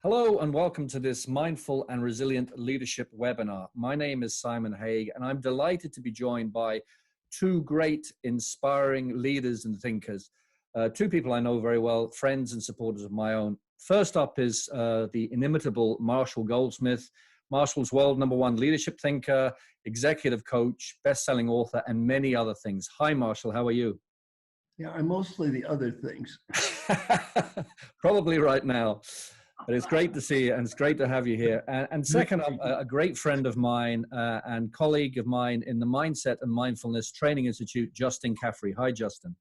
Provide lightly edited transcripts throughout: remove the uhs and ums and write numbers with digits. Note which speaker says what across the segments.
Speaker 1: Hello and welcome to this Mindful and Resilient Leadership webinar. My name is Simon Haigh and I'm delighted to be joined by two great, inspiring leaders and thinkers. Two people I know very well, friends and supporters of my own. First up is the inimitable Marshall Goldsmith. Marshall's world #1 leadership thinker, executive coach, best-selling author, and many other things. Hi, Marshall. How are you?
Speaker 2: Yeah, I'm mostly the other things.
Speaker 1: Probably right now. But it's great to see you, and it's great to have you here. And second up, a great friend of mine and colleague of mine in the Mindset and Mindfulness Training Institute, Justin Caffrey. Hi, Justin.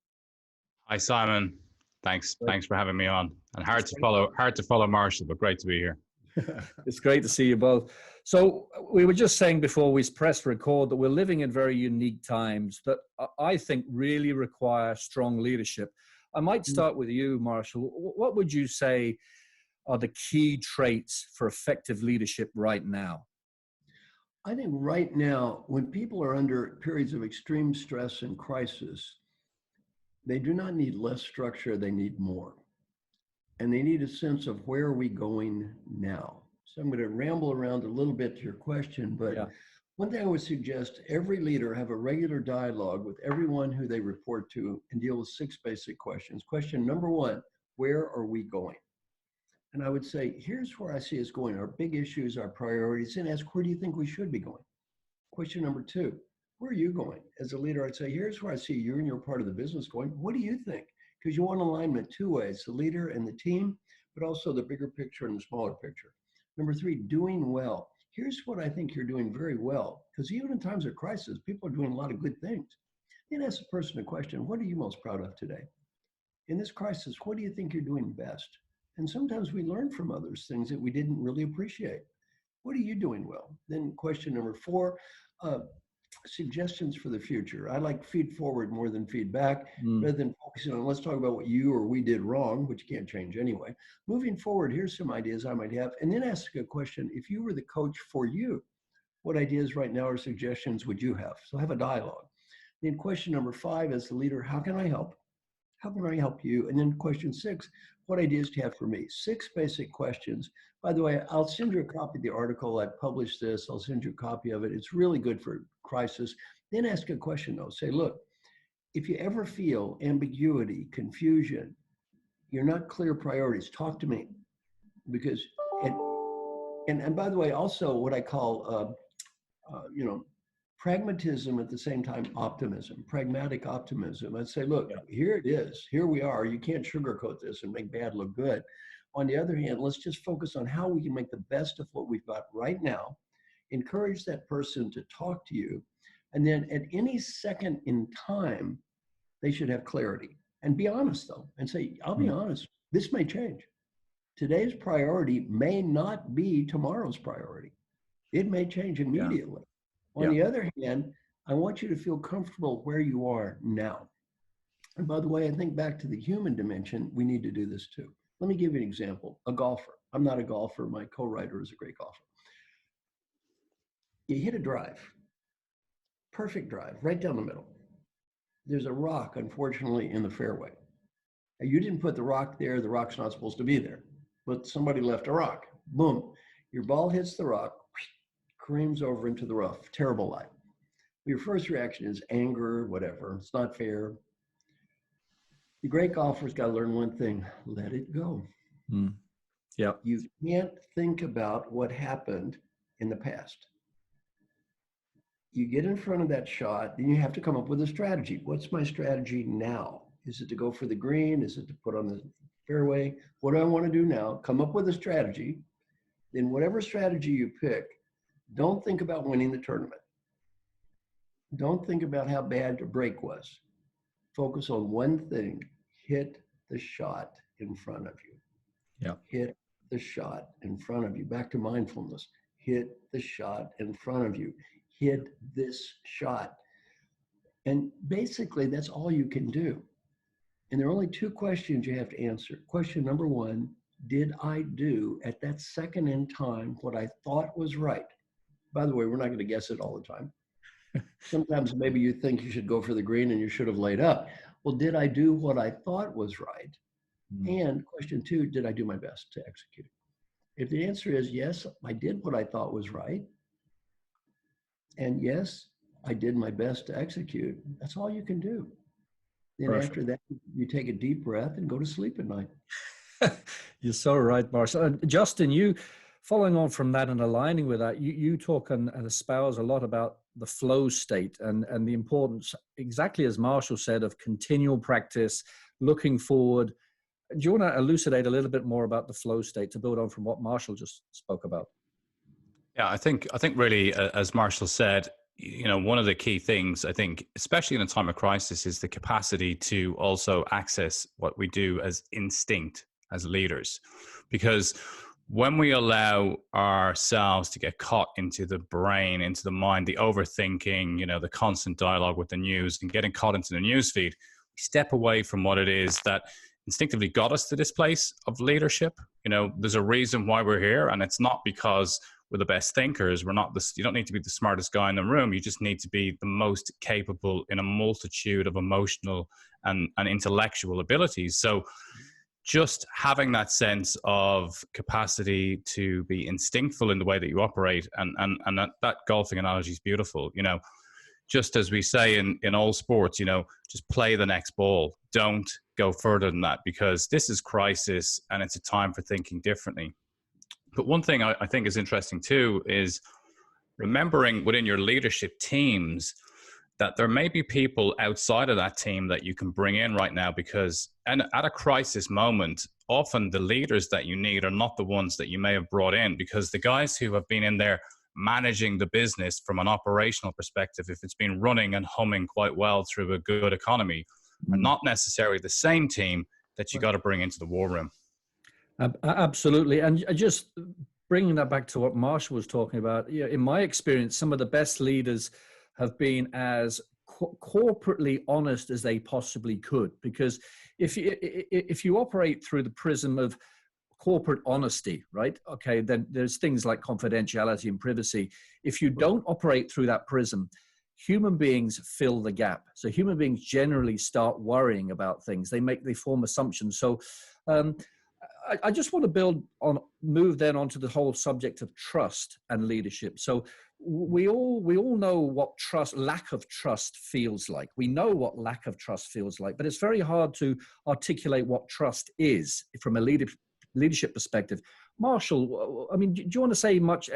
Speaker 3: Hi, Simon. Thanks for having me on. And hard to follow Marshall, but great to be here.
Speaker 1: It's great to see you both. So we were just saying before we pressed record that we're living in very unique times that I think really require strong leadership. I might start with you, Marshall. What would you say are the key traits for effective leadership right now?
Speaker 2: I think right now, when people are under periods of extreme stress and crisis, they do not need less structure, they need more. And they need a sense of where are we going now? So I'm going to ramble around a little bit to your question, but one thing I would suggest, every leader have a regular dialogue with everyone who they report to and deal with 6 basic questions. Question number 1, where are we going? And I would say, here's where I see us going, our big issues, our priorities, and ask, where do you think we should be going? Question number 2, where are you going? As a leader, I'd say, here's where I see you and your part of the business going. What do you think? Because you want alignment 2 ways, the leader and the team, but also the bigger picture and the smaller picture. Number 3, doing well. Here's what I think you're doing very well, because even in times of crisis, people are doing a lot of good things. Then ask the person a question, what are you most proud of today? In this crisis, what do you think you're doing best? And sometimes we learn from others things that we didn't really appreciate. What are you doing well? Then question number 4, suggestions for the future. I like feed forward more than feedback, rather than focusing on let's talk about what you or we did wrong, which you can't change anyway. Moving forward, here's some ideas I might have, and then ask a question. If you were the coach for you, what ideas right now or suggestions would you have? So have a dialogue. Then question number 5, as the leader, how can I help? How can I help you? And then question 6, what ideas do you have for me? 6 basic questions. By the way, I'll send you a copy of the article. I published this. I'll send you a copy of it. It's really good for crisis. Then ask a question though. Say, look, if you ever feel ambiguity, confusion, you're not clear priorities, talk to me. Because, and by the way, also what I call, pragmatism at the same time, optimism, pragmatic optimism. I'd say, look, here it is, here we are. You can't sugarcoat this and make bad look good. On the other hand, let's just focus on how we can make the best of what we've got right now, encourage that person to talk to you, and then at any second in time, they should have clarity. And be honest though, and say, I'll be honest, this may change. Today's priority may not be tomorrow's priority. It may change immediately. On the other hand, I want you to feel comfortable where you are now. And by the way, I think back to the human dimension, we need to do this too. Let me give you an example. A golfer. I'm not a golfer. My co-writer is a great golfer. You hit a drive, perfect drive, right down the middle. There's a rock, unfortunately, in the fairway. Now, you didn't put the rock there. The rock's not supposed to be there, but somebody left a rock. Boom. Your ball hits the rock, creams over into the rough. Terrible life. Your first reaction is anger, whatever. It's not fair. The great golfer's got to learn one thing: let it go. You can't think about what happened in the past. You get in front of that shot, then you have to come up with a strategy. What's my strategy now? Is it to go for the green? Is it to put on the fairway? What do I want to do now? Come up with a strategy. Then whatever strategy you pick, don't think about winning the tournament. Don't think about how bad your break was. Focus on one thing: hit the shot in front of you. Hit the shot in front of you. Back to mindfulness. Hit the shot in front of you. Hit this shot. And basically, that's all you can do. And there are only 2 questions you have to answer. Question number 1, did I do at that second in time what I thought was right? By the way, we're not going to guess it all the time. Sometimes maybe you think you should go for the green and you should have laid up. Well, did I do what I thought was right? And question 2, did I do my best to execute? If the answer is yes, I did what I thought was right, and yes, I did my best to execute, that's all you can do. Then
Speaker 1: Perfect.
Speaker 2: after that, you take a deep breath and go to sleep at night.
Speaker 1: You're so right, Marshall. And Justin, you, following on from that and aligning with that, you talk and espouse a lot about the flow state and the importance, exactly as Marshall said, of continual practice, looking forward. Do you want to elucidate a little bit more about the flow state to build on from what Marshall just spoke about?
Speaker 3: Yeah, I think really, as Marshall said, one of the key things, I think, especially in a time of crisis, is the capacity to also access what we do as instinct as leaders. Because when we allow ourselves to get caught into the brain, into the mind, the overthinking, the constant dialogue with the news and getting caught into the news feed, we step away from what it is that instinctively got us to this place of leadership. There's a reason why we're here, and it's not because we're the best thinkers. You don't need to be the smartest guy in the room. You just need to be the most capable in a multitude of emotional and intellectual abilities. So just having that sense of capacity to be instinctful in the way that you operate, and that golfing analogy is beautiful. Just as we say in all sports, just play the next ball. Don't go further than that, because this is crisis and it's a time for thinking differently. But one thing I think is interesting too is remembering within your leadership teams that there may be people outside of that team that you can bring in right now, because at a crisis moment, often the leaders that you need are not the ones that you may have brought in, because the guys who have been in there managing the business from an operational perspective, if it's been running and humming quite well through a good economy, are not necessarily the same team that you got to bring into the war room.
Speaker 1: Absolutely. And just bringing that back to what Marshall was talking about, in my experience, some of the best leaders have been as corporately honest as they possibly could. Because if you operate through the prism of corporate honesty, right? Okay, then there's things like confidentiality and privacy. If you don't operate through that prism, human beings fill the gap. So human beings generally start worrying about things. They form assumptions. So I just want to move then onto the whole subject of trust and leadership. So we all know what lack of trust feels like. We know what lack of trust feels like, but it's very hard to articulate what trust is from a leadership perspective. Marshall, I mean, do you want to say much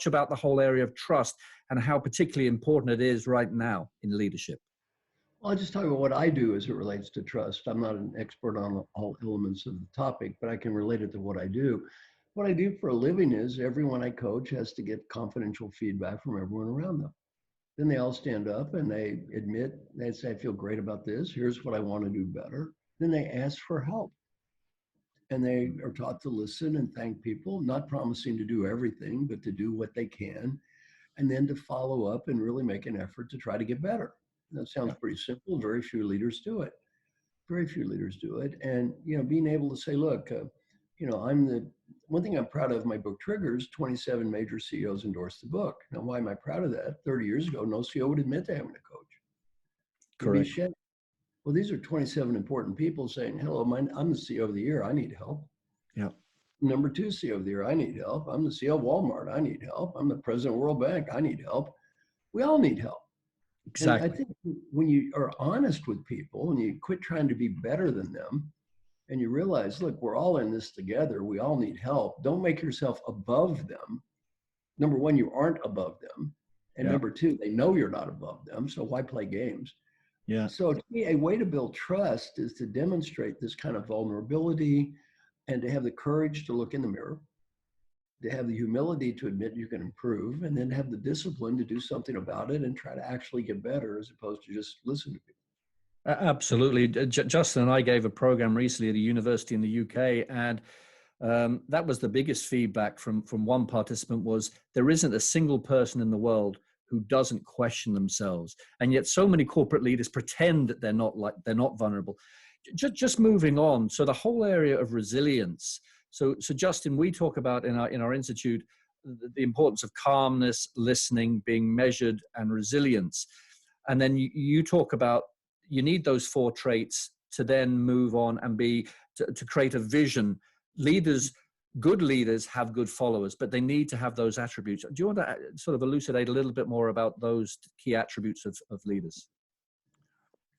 Speaker 1: about the whole area of trust and how particularly important it is right now in leadership?
Speaker 2: Well, I'll just talk about what I do as it relates to trust. I'm not an expert on all elements of the topic, but I can relate it to what I do. What I do for a living is everyone I coach has to get confidential feedback from everyone around them. Then they all stand up and they admit, they say, I feel great about this. Here's what I want to do better. Then they ask for help. And they are taught to listen and thank people, not promising to do everything, but to do what they can, and then to follow up and really make an effort to try to get better. That sounds pretty simple. Very few leaders do it. Very few leaders do it. And, being able to say, look, one thing I'm proud of my book Triggers, 27 major CEOs endorsed the book. Now, why am I proud of that? 30 years ago, no CEO would admit to having a coach.
Speaker 1: Correct.
Speaker 2: Well, these are 27 important people saying, hello, I'm the CEO of the year. I need help.
Speaker 1: Yeah.
Speaker 2: Number 2 CEO of the year. I need help. I'm the CEO of Walmart. I need help. I'm the president of World Bank. I need help. We all need help.
Speaker 1: Exactly.
Speaker 2: And I think when you are honest with people and you quit trying to be better than them and you realize, look, we're all in this together. We all need help. Don't make yourself above them. Number one, you aren't above them. And number 2, they know you're not above them. So why play games?
Speaker 1: Yeah.
Speaker 2: So to me, a way to build trust is to demonstrate this kind of vulnerability and to have the courage to look in the mirror, to have the humility to admit you can improve, and then have the discipline to do something about it and try to actually get better as opposed to just listen to people.
Speaker 1: Absolutely. Justin and I gave a program recently at a university in the UK, and that was the biggest feedback from one participant was there isn't a single person in the world who doesn't question themselves. And yet so many corporate leaders pretend that they're not vulnerable. Just moving on. So the whole area of resilience. So Justin, we talk about in our institute the importance of calmness, listening, being measured, and resilience. And then you talk about you need those 4 traits to then move on and to create a vision. Leaders good leaders have good followers, but they need to have those attributes. Do you want to sort of elucidate a little bit more about those key attributes of leaders?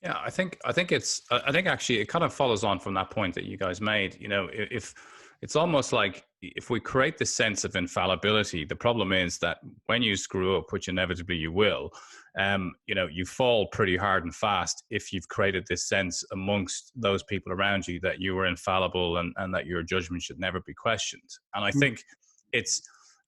Speaker 3: Yeah, I think actually it kind of follows on from that point that you guys made. You know, if it's almost like if we create this sense of infallibility, the problem is that when you screw up, which inevitably you will, you know, you fall pretty hard and fast if you've created this sense amongst those people around you that you are infallible and that your judgment should never be questioned. And I think it's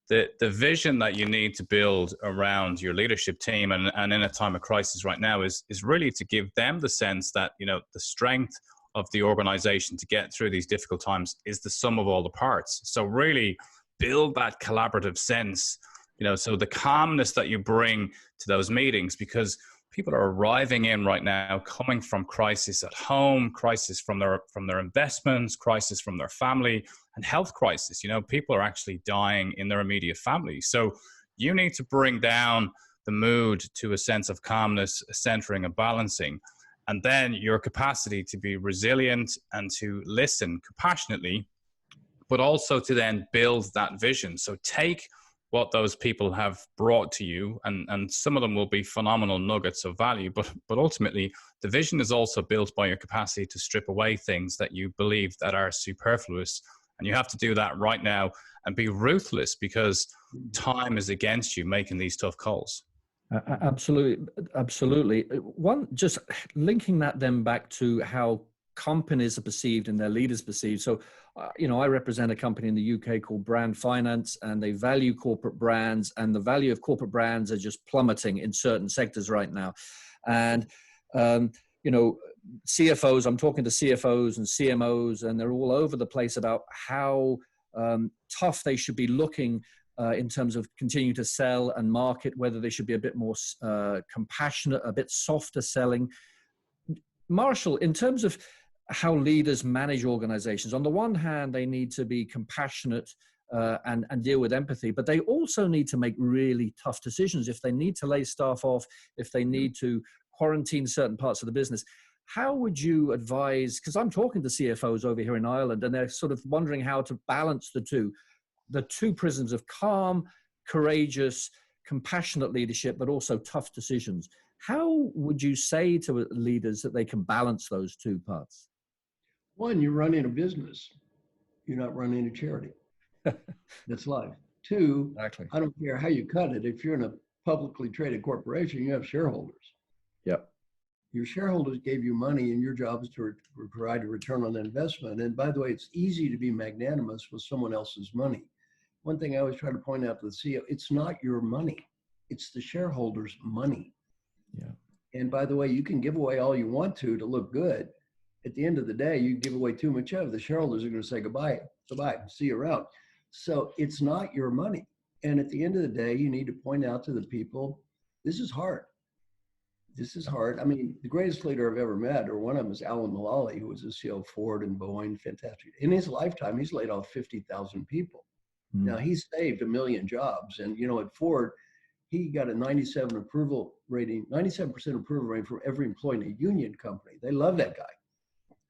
Speaker 3: the vision that you need to build around your leadership team and in a time of crisis right now is really to give them the sense that, you know, the strength of the organization to get through these difficult times is the sum of all the parts. So really build that collaborative sense, you know, so the calmness that you bring to those meetings, because people are arriving in right now, coming from crisis at home, crisis from their investments, crisis from their family, and health crisis. You know, people are actually dying in their immediate family. So you need to bring down the mood to a sense of calmness, centering and balancing. And then your capacity to be resilient and to listen compassionately, but also to then build that vision. So take what those people have brought to you, and some of them will be phenomenal nuggets of value, but ultimately the vision is also built by your capacity to strip away things that you believe that are superfluous. And you have to do that right now and be ruthless, because time is against you making these tough calls.
Speaker 1: Absolutely. Absolutely. One, just linking that then back to how companies are perceived and their leaders perceived. So, you know, I represent a company in the UK called Brand Finance, and they value corporate brands, and the value of corporate brands are just plummeting in certain sectors right now. And, you know, CFOs, I'm talking to CFOs and CMOs, and they're all over the place about how tough they should be looking in terms of continuing to sell and market, whether they should be a bit more compassionate, a bit softer selling. Marshall, in terms of how leaders manage organizations, on the one hand, they need to be compassionate and deal with empathy, but they also need to make really tough decisions. If they need to lay staff off, if they need to quarantine certain parts of the business, how would you advise, because I'm talking to CFOs over here in Ireland, and they're sort of wondering how to balance the two prisms of calm, courageous, compassionate leadership, but also tough decisions. How would you say to leaders that they can balance those two parts?
Speaker 2: One, you're running a business. You're not running a charity. That's life. Two,
Speaker 1: Exactly.
Speaker 2: I don't care how you cut it. If you're in a publicly traded corporation, you have shareholders.
Speaker 1: Yep.
Speaker 2: Your shareholders gave you money, and your job is to provide a return on that investment. And by the way, it's easy to be magnanimous with someone else's money. One thing I always try to point out to the CEO, it's not your money. It's the shareholders' money.
Speaker 1: Yeah.
Speaker 2: And by the way, you can give away all you want to look good. At the end of the day, you give away too much of it, the shareholders are going to say goodbye, see you around. So it's not your money. And at the end of the day, you need to point out to the people, this is hard. This is hard. I mean, the greatest leader I've ever met, or one of them, is Alan Mulally, who was the CEO of Ford and Boeing, fantastic. In his lifetime, he's laid off 50,000 people. Now, he's saved 1 million jobs. And, you know, at Ford, he got a 97% approval rating from every employee in a union company. They love that guy.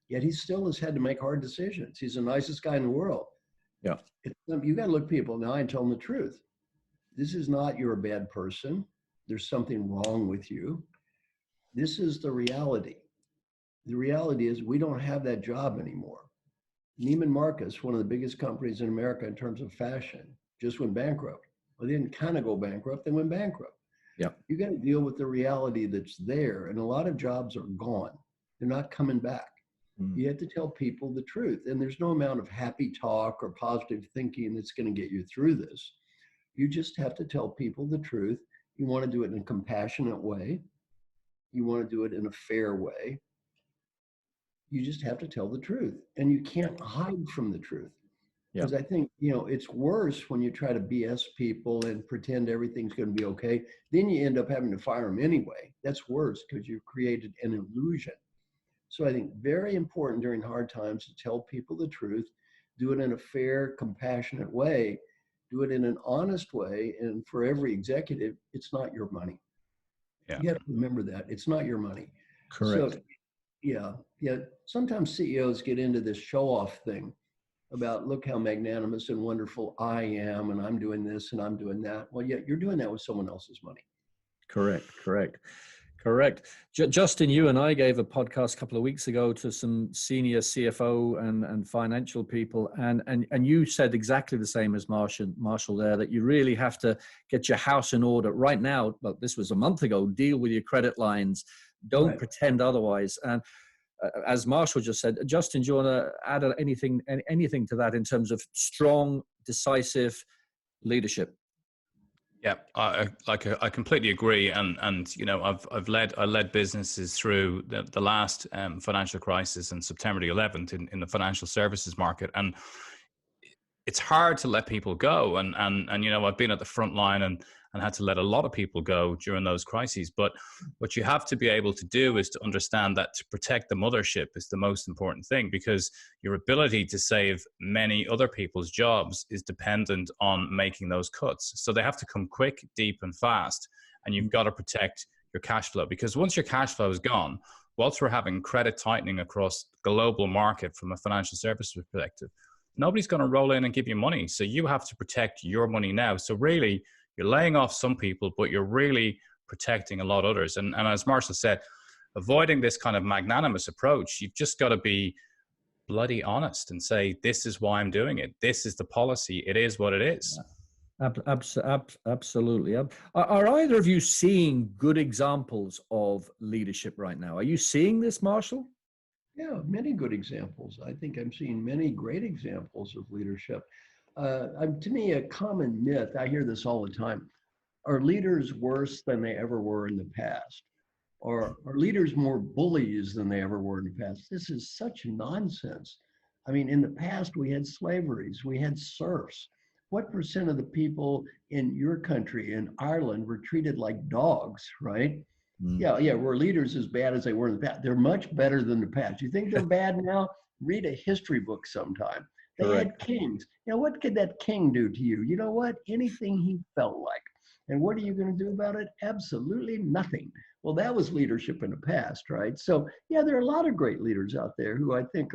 Speaker 2: Yet he still has had to make hard decisions. He's the nicest guy in the world.
Speaker 1: Yeah.
Speaker 2: You got to look people in the eye and tell them the truth. This is not you're a bad person. There's something wrong with you. This is the reality. The reality is we don't have that job anymore. Neiman Marcus, one of the biggest companies in America in terms of fashion, just went bankrupt. Well, they didn't kind of go bankrupt, they went bankrupt.
Speaker 1: Yeah.
Speaker 2: You got to deal with the reality that's there. And a lot of jobs are gone. They're not coming back. You have to tell people the truth. And there's no amount of happy talk or positive thinking that's going to get you through this. You just have to tell people the truth. You want to do it in a compassionate way. You want to do it in a fair way. You just have to tell the truth. And you can't hide from the truth. Because I think, you know, it's worse when you try to BS people and pretend everything's going to be okay. Then you end up having to fire them anyway. That's worse because you've created an illusion. So I think very important during hard times to tell people the truth, do it in a fair, compassionate way, do it in an honest way. And for every executive, it's not your money. Yeah. You have to remember that. It's not your money.
Speaker 1: Correct.
Speaker 2: So, yeah. Sometimes CEOs get into this show-off thing. about look how magnanimous and wonderful I am, and I'm doing this and I'm doing that. Well, yet you're doing that with someone else's money.
Speaker 1: Correct. Justin, you and I gave a podcast a couple of weeks ago to some senior CFO and financial people, and you said exactly the same as Marshall there, that you really have to get your house in order right now. Well, this was a month ago. Deal with your credit lines. Don't pretend otherwise. And as Marshall just said, Justin, do you want to add anything to that in terms of strong, decisive leadership?
Speaker 3: Yeah, I completely agree, and you know, I led businesses through the last financial crisis on September the 11th in the financial services market, and it's hard to let people go, and you know, I've been at the front line and had to let a lot of people go during those crises. But what you have to be able to do is to understand that to protect the mothership is the most important thing, because your ability to save many other people's jobs is dependent on making those cuts. So they have to come quick, deep, and fast, and you've got to protect your cash flow, because once your cash flow is gone, whilst we're having credit tightening across the global market from a financial services perspective, nobody's going to roll in and give you money. So you have to protect your money now. So really, you're laying off some people, but you're really protecting a lot of others. And as Marshall said, avoiding this kind of magnanimous approach, you've just got to be bloody honest and say, this is why I'm doing it. This is the policy. It is what it is.
Speaker 1: Absolutely. Are either of you seeing good examples of leadership right now? Are you seeing this, Marshall?
Speaker 2: Yeah, many good examples. I think I'm seeing many great examples of leadership. To me, a common myth, I hear this all the time, are leaders worse than they ever were in the past? Or are leaders more bullies than they ever were in the past? This is such nonsense. I mean, in the past, we had slaveries, we had serfs. What percent of the people in your country, in Ireland, were treated like dogs, right? Yeah, were leaders as bad as they were in the past? They're much better than the past. You think they're bad now? Read a history book sometime. They had kings. You know, what could that king do to you? You know what? Anything he felt like. And what are you going to do about it? Absolutely nothing. Well, that was leadership in the past, right? So, yeah, there are a lot of great leaders out there who I think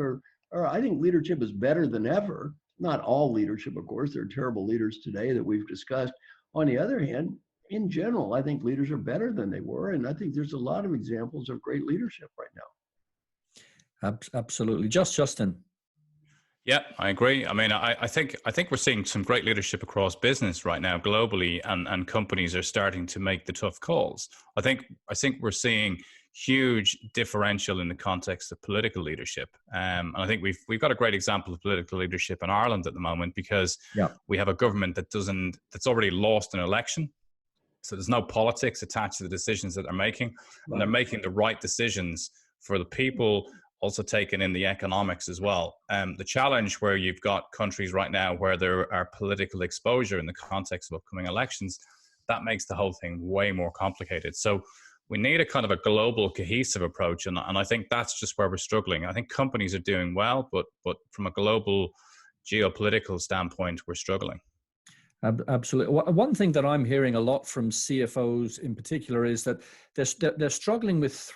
Speaker 2: I think leadership is better than ever. Not all leadership, of course. There are terrible leaders today that we've discussed. On the other hand, in general, I think leaders are better than they were. And I think there's a lot of examples of great leadership right now.
Speaker 1: Absolutely. Justin.
Speaker 3: Yeah, I agree. I mean, I think we're seeing some great leadership across business right now globally, and companies are starting to make the tough calls. I think we're seeing huge differential in the context of political leadership. And I think we've got a great example of political leadership in Ireland at the moment, because we have a government that's already lost an election. So there's no politics attached to the decisions that they're making, and they're making the right decisions for the people, also taking in the economics as well. The challenge where you've got countries right now where there are political exposure in the context of upcoming elections, that makes the whole thing way more complicated. So we need a kind of a global cohesive approach. And I think that's just where we're struggling. I think companies are doing well, but from a global geopolitical standpoint, we're struggling.
Speaker 1: Absolutely. One thing that I'm hearing a lot from CFOs in particular is that they're struggling with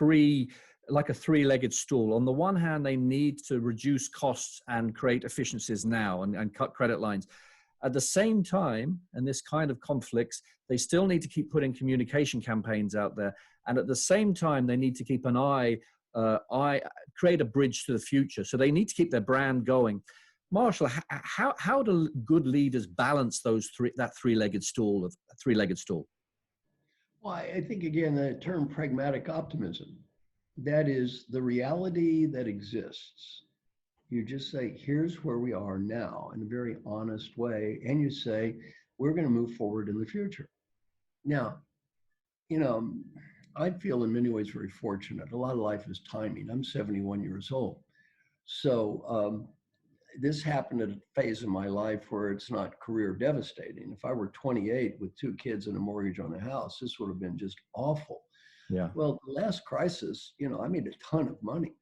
Speaker 1: like a three-legged stool. On the one hand, they need to reduce costs and create efficiencies now and cut credit lines. At the same time, and this kind of conflicts, they still need to keep putting communication campaigns out there. And at the same time, they need to keep an create a bridge to the future. So they need to keep their brand going. Marshall, how do good leaders balance that three-legged stool?
Speaker 2: Well, I think, again, the term pragmatic optimism, that is the reality that exists. You just say, here's where we are now in a very honest way. And you say, we're going to move forward in the future. Now, you know, I feel in many ways very fortunate. A lot of life is timing. I'm 71 years old. So this happened at a phase in my life where it's not career devastating. If I were 28 with 2 kids and a mortgage on a house, this would have been just awful.
Speaker 1: Yeah.
Speaker 2: Well, the last crisis, you know, I made a ton of money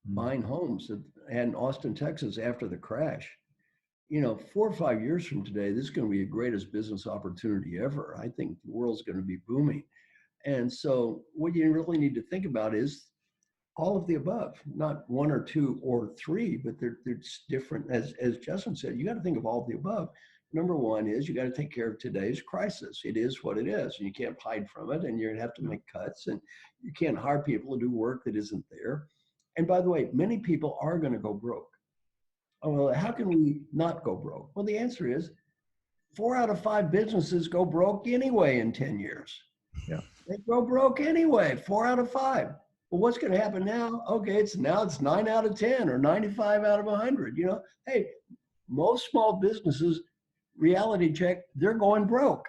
Speaker 2: buying homes in Austin, Texas after the crash. You know, 4 or 5 years from today, this is going to be the greatest business opportunity ever. I think the world's going to be booming. And so what you really need to think about is All of the above, not one or two or three, but they're different. As Justin said, you got to think of all of the above. Number one is you got to take care of today's crisis. It is what it is, and you can't hide from it, and you're going to have to make cuts, and you can't hire people to do work that isn't there. And by the way, many people are going to go broke. Oh, well, how can we not go broke? Well, the answer is 4 out of 5 businesses go broke anyway in 10 years.
Speaker 1: Yeah.
Speaker 2: They go broke anyway, 4 out of 5. Well, what's going to happen now? Okay, it's 9 out of 10 or 95 out of 100. You know, hey, most small businesses, reality check, they're going broke.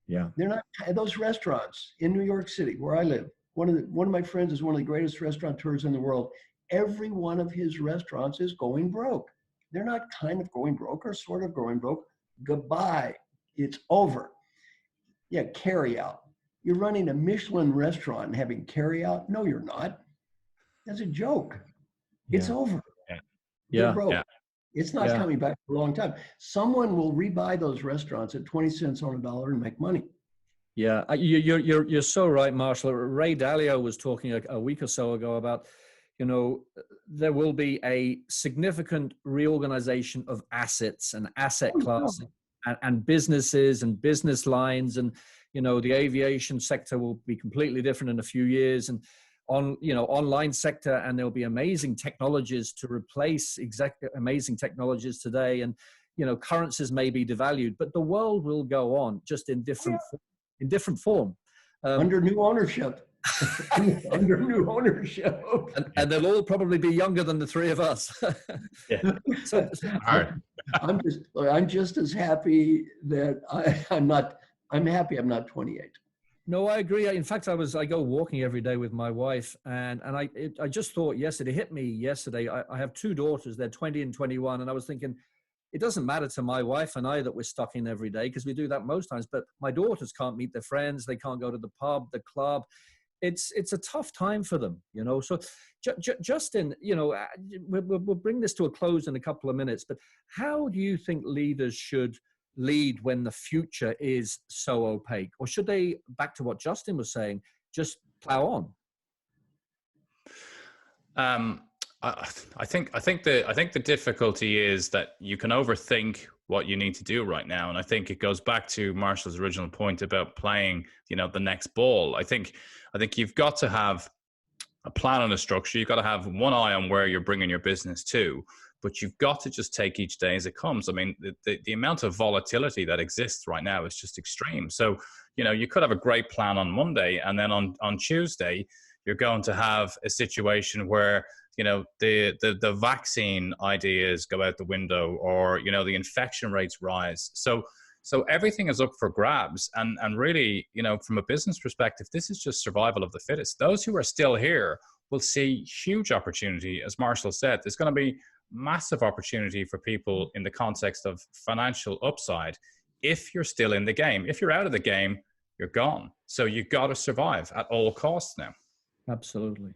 Speaker 1: Yeah.
Speaker 2: They're not. Those restaurants in New York City, where I live, one of my friends is one of the greatest restaurateurs in the world. Every one of his restaurants is going broke. They're not kind of going broke or sort of going broke. Goodbye. It's over. Yeah, carry out. You're running a Michelin restaurant and having carry out? No, you're not. That's a joke. It's over.
Speaker 1: Yeah.
Speaker 2: Broke.
Speaker 3: Yeah.
Speaker 2: It's not coming back for a long time. Someone will rebuy those restaurants at 20 cents on a dollar and make money.
Speaker 1: Yeah, you're so right, Marshall. Ray Dalio was talking a week or so ago about, you know, there will be a significant reorganization of assets and asset classes and businesses and business lines, and you know, the aviation sector will be completely different in a few years, and online sector, and there'll be amazing technologies to replace amazing technologies today, and you know, currencies may be devalued, but the world will go on, just in different form,
Speaker 2: under new ownership. Under new ownership,
Speaker 1: and they'll all probably be younger than the three of us.
Speaker 3: Yeah.
Speaker 1: So
Speaker 2: I'm just as happy that I'm happy I'm not 28.
Speaker 1: No, I agree. In fact, I go walking every day with my wife, and I just thought yesterday, it hit me yesterday. I have 2 daughters, they're 20 and 21, and I was thinking, it doesn't matter to my wife and I that we're stuck in every day, because we do that most times, but my daughters can't meet their friends, they can't go to the pub, the club. It's a tough time for them, you know. So Justin, you know, we'll bring this to a close in a couple of minutes, but how do you think leaders should lead when the future is so opaque? Or should they, back to what Justin was saying, just plow on?
Speaker 3: I think the difficulty is that you can overthink what you need to do right now, and I think it goes back to Marshall's original point about playing, you know, the next ball. I think you've got to have a plan and a structure. You've got to have one eye on where you're bringing your business to, but you've got to just take each day as it comes. I mean, the amount of volatility that exists right now is just extreme. So, you know, you could have a great plan on Monday, and then on Tuesday, you're going to have a situation where, you know, the vaccine ideas go out the window, or, you know, the infection rates rise. So everything is up for grabs. And really, you know, from a business perspective, this is just survival of the fittest. Those who are still here will see huge opportunity. As Marshall said, there's going to be massive opportunity for people in the context of financial upside if you're still in the game. If you're out of the game, you're gone. So you've got to survive at all costs now.
Speaker 1: Absolutely.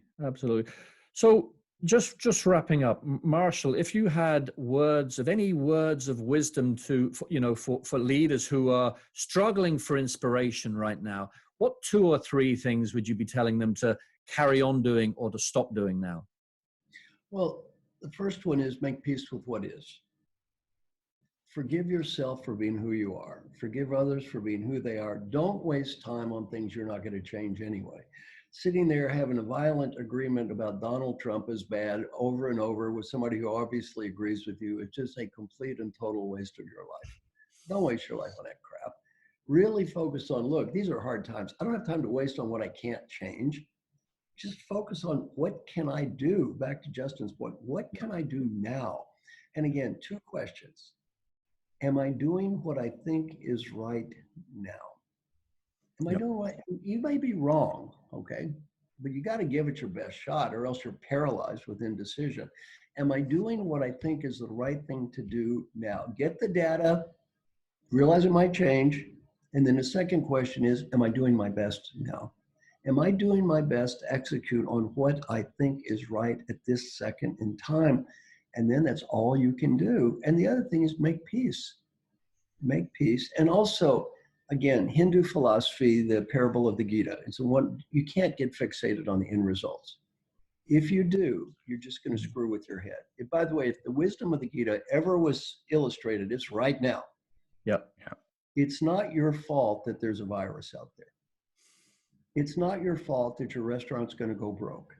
Speaker 1: So just wrapping up, Marshall, if you had any words of wisdom for leaders who are struggling for inspiration right now, what 2 or 3 things would you be telling them to carry on doing or to stop doing now?
Speaker 2: Well, the first one is make peace with what is. Forgive yourself for being who you are. Forgive others for being who they are. Don't waste time on things you're not going to change anyway. Sitting there having a violent agreement about Donald Trump is bad over and over with somebody who obviously agrees with you, it's just a complete and total waste of your life. Don't waste your life on that crap. Really focus on, look, these are hard times. I don't have time to waste on what I can't change. Just focus on what can I do? Back to Justin's point, what can I do now? And again, 2 questions. Am I doing what I think is right now? Am I doing right? You may be wrong, okay? But you got to give it your best shot, or else you're paralyzed with indecision. Am I doing what I think is the right thing to do now? Get the data, realize it might change. And then the second question is, am I doing my best now? Am I doing my best to execute on what I think is right at this second in time? And then that's all you can do. And the other thing is make peace. Make peace. And also, again, Hindu philosophy, the parable of the Gita. It's one, you can't get fixated on the end results. If you do, you're just going to screw with your head. By the way, if the wisdom of the Gita ever was illustrated, it's right now.
Speaker 1: Yep.
Speaker 2: It's not your fault that there's a virus out there. It's not your fault that your restaurant's going to go broke.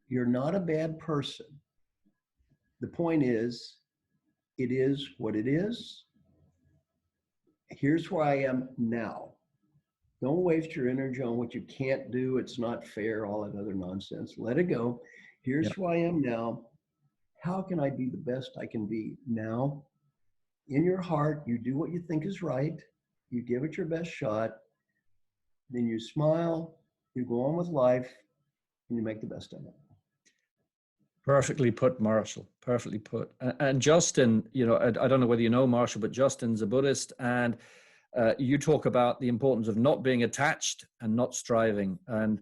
Speaker 2: You're not a bad person. The point is, it is what it is. Here's where I am now. Don't waste your energy on what you can't do. It's not fair, all that other nonsense. Let it go. Here's who I am now. How can I be the best I can be now? In your heart, you do what you think is right. You give it your best shot. Then you smile, you go on with life, and you make the best of it.
Speaker 1: Perfectly put, Marshall. Perfectly put. And Justin, you know, I don't know whether you know Marshall, but Justin's a Buddhist, and you talk about the importance of not being attached and not striving. And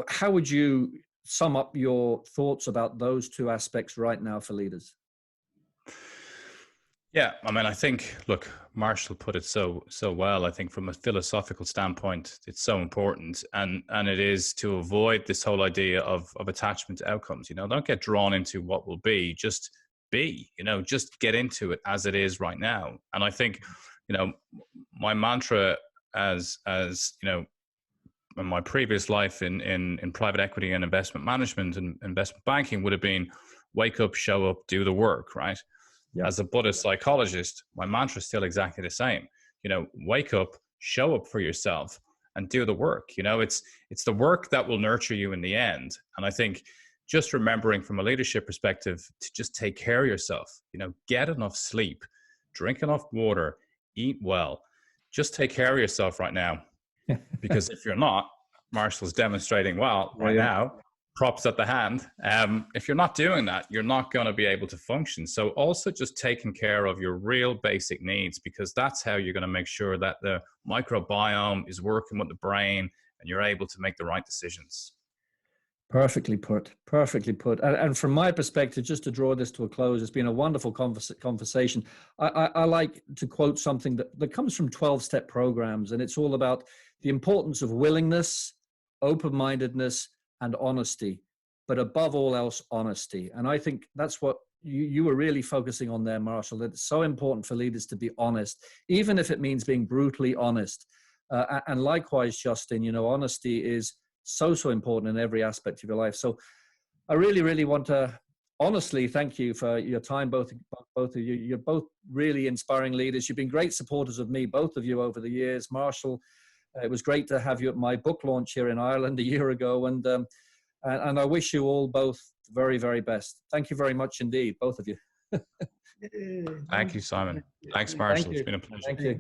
Speaker 1: how would you sum up your thoughts about those two aspects right now for leaders?
Speaker 3: Yeah, I mean, I think, look, Marshall put it so well. I think from a philosophical standpoint, it's so important, and it is to avoid this whole idea of attachment to outcomes. You know, don't get drawn into what will be. Just be. You know, just get into it as it is right now. And I think, you know, my mantra as you know, in my previous life in private equity and investment management and investment banking would have been: wake up, show up, do the work. Right. Yep. As a Buddhist psychologist, my mantra is still exactly the same. You know, wake up, show up for yourself, and do the work. You know, it's the work that will nurture you in the end. And I think just remembering from a leadership perspective to just take care of yourself. You know, get enough sleep, drink enough water, eat well. Just take care of yourself right now. Because if you're not, Marshall's demonstrating well right now. Props at the hand. If you're not doing that, you're not going to be able to function. So also just taking care of your real basic needs, because that's how you're going to make sure that the microbiome is working with the brain and you're able to make the right decisions.
Speaker 1: Perfectly put. Perfectly put. And from my perspective, just to draw this to a close, it's been a wonderful conversation. I like to quote something that comes from 12-step programs, and it's all about the importance of willingness, open-mindedness, and honesty, but above all else, honesty. And I think that's what you were really focusing on there, Marshall, that it's so important for leaders to be honest, even if it means being brutally honest. And likewise, Justin, you know, honesty is so important in every aspect of your life. So I really, really want to honestly thank you for your time, both of you. You're both really inspiring leaders. You've been great supporters of me, both of you, over the years. Marshall, it was great to have you at my book launch here in Ireland a year ago. And I wish you all both the very, very best. Thank you very much indeed, both of you.
Speaker 3: Thank you, Simon. Thanks, Marshall. It's been a pleasure.
Speaker 1: Thank you.